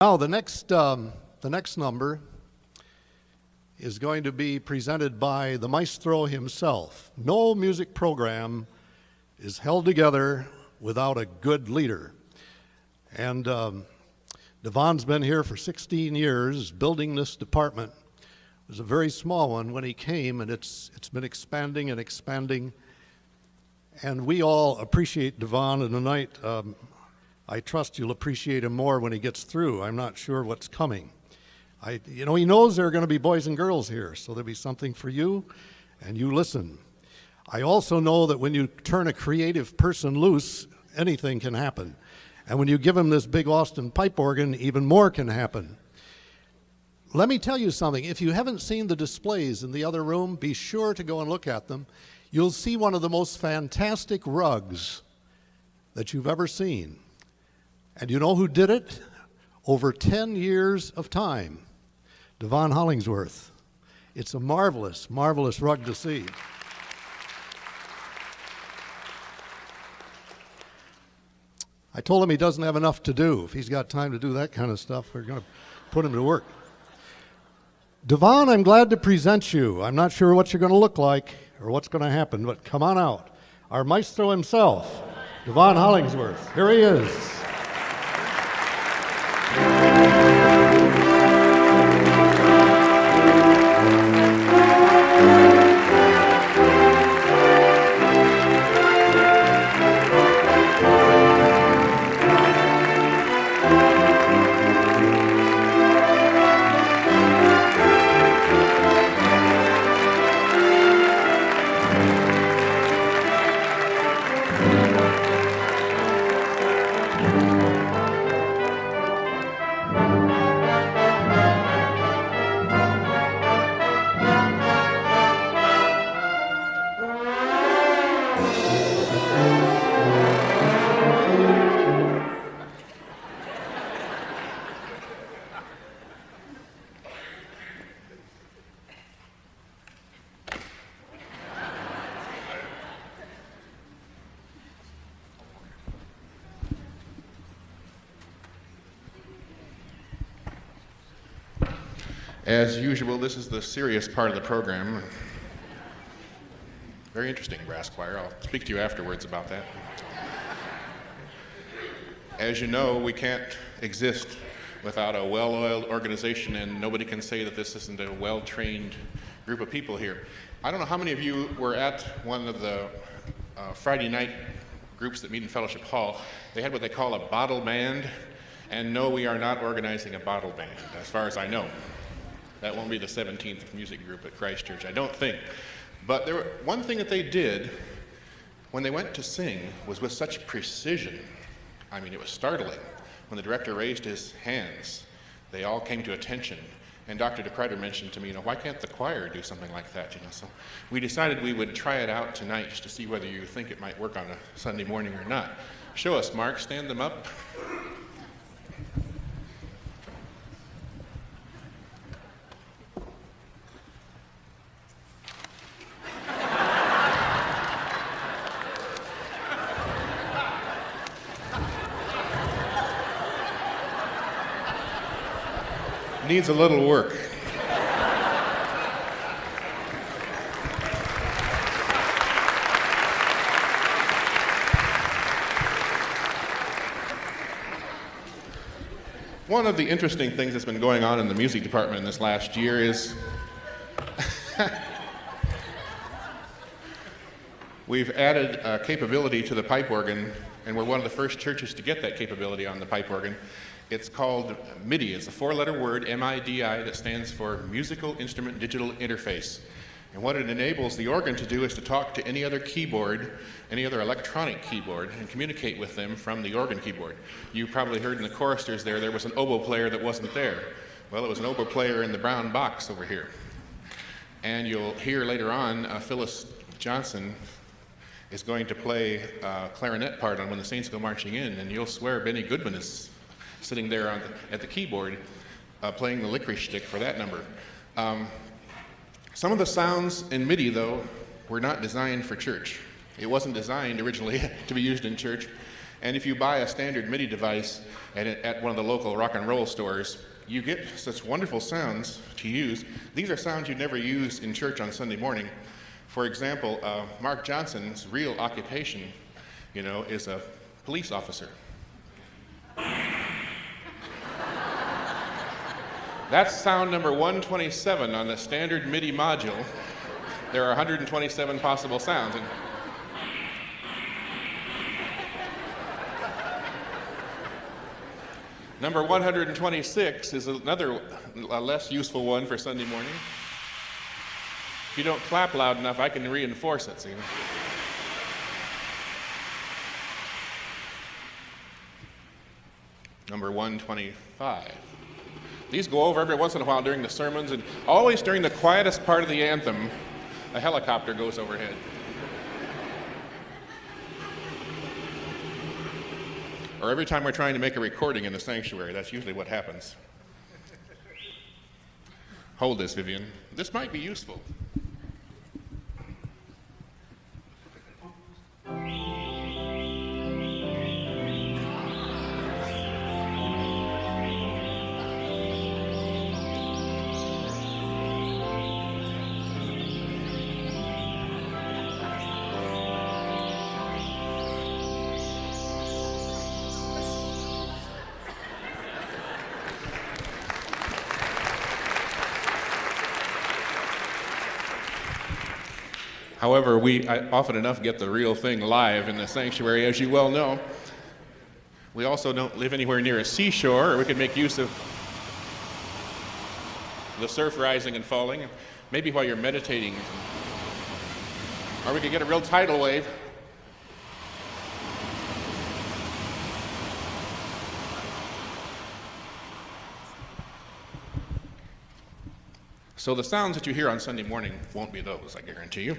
Now, the next number is going to be presented by the maestro himself. No music program is held together without a good leader. And Devon's been here for 16 years building this department. It was a very small one when he came, and it's been expanding and expanding. And we all appreciate Devon, and tonight I trust you'll appreciate him more when he gets through. I'm not sure what's coming. He knows there are going to be boys and girls here, so there'll be something for you, and you listen. I also know that when you turn a creative person loose, anything can happen. And when you give him this big Austin pipe organ, even more can happen. Let me tell you something. If you haven't seen the displays in the other room, be sure to go and look at them. You'll see one of the most fantastic rugs that you've ever seen. And you know who did it? Over 10 years of time. Devon Hollingsworth. It's a marvelous, marvelous rug to see. I told him he doesn't have enough to do. If he's got time to do that kind of stuff, we're going to put him to work. Devon, I'm glad to present you. I'm not sure what you're going to look like or what's going to happen, but come on out. Our maestro himself, Devon Hollingsworth. Here he is. As usual, this is the serious part of the program. Very interesting, brass choir. I'll speak to you afterwards about that. As you know, we can't exist without a well-oiled organization, and nobody can say that this isn't a well-trained group of people here. I don't know how many of you were at one of the Friday night groups that meet in Fellowship Hall. They had what they call a bottle band, and no, we are not organizing a bottle band, as far as I know. That won't be the 17th music group at Christ Church, I don't think. But one thing that they did when they went to sing was with such precision. I mean, it was startling. When the director raised his hands, they all came to attention. And Dr. DeKreider mentioned to me, why can't the choir do something like that? So we decided we would try it out tonight just to see whether you think it might work on a Sunday morning or not. Show us, Mark. Stand them up. Needs a little work. One of the interesting things that's been going on in the music department in this last year is we've added a capability to the pipe organ, and we're one of the first churches to get that capability on the pipe organ. It's called MIDI. It's a four-letter word, M-I-D-I, that stands for Musical Instrument Digital Interface. And what it enables the organ to do is to talk to any other keyboard, any other electronic keyboard, and communicate with them from the organ keyboard. You probably heard in the choristers there was an oboe player that wasn't there. Well, it was an oboe player in the brown box over here. And you'll hear later on Phyllis Johnson is going to play a clarinet part on When the Saints Go Marching In, and you'll swear Benny Goodman is sitting there at the keyboard playing the licorice stick for that number. Some of the sounds in MIDI, though, were not designed for church. It wasn't designed originally to be used in church. And if you buy a standard MIDI device at one of the local rock and roll stores, you get such wonderful sounds to use. These are sounds you never use in church on Sunday morning. For example, Mark Johnson's real occupation, is a police officer. That's sound number 127 on the standard MIDI module. There are 127 possible sounds. And number 126 is another less useful one for Sunday morning. If you don't clap loud enough, I can reinforce it. See? Number 125. These go over every once in a while during the sermons, and always during the quietest part of the anthem, a helicopter goes overhead. Or every time we're trying to make a recording in the sanctuary, that's usually what happens. Hold this, Vivian. This might be useful. However, we often enough get the real thing live in the sanctuary, as you well know. We also don't live anywhere near a seashore, or we could make use of the surf rising and falling, maybe while you're meditating. Or we could get a real tidal wave. So the sounds that you hear on Sunday morning won't be those, I guarantee you.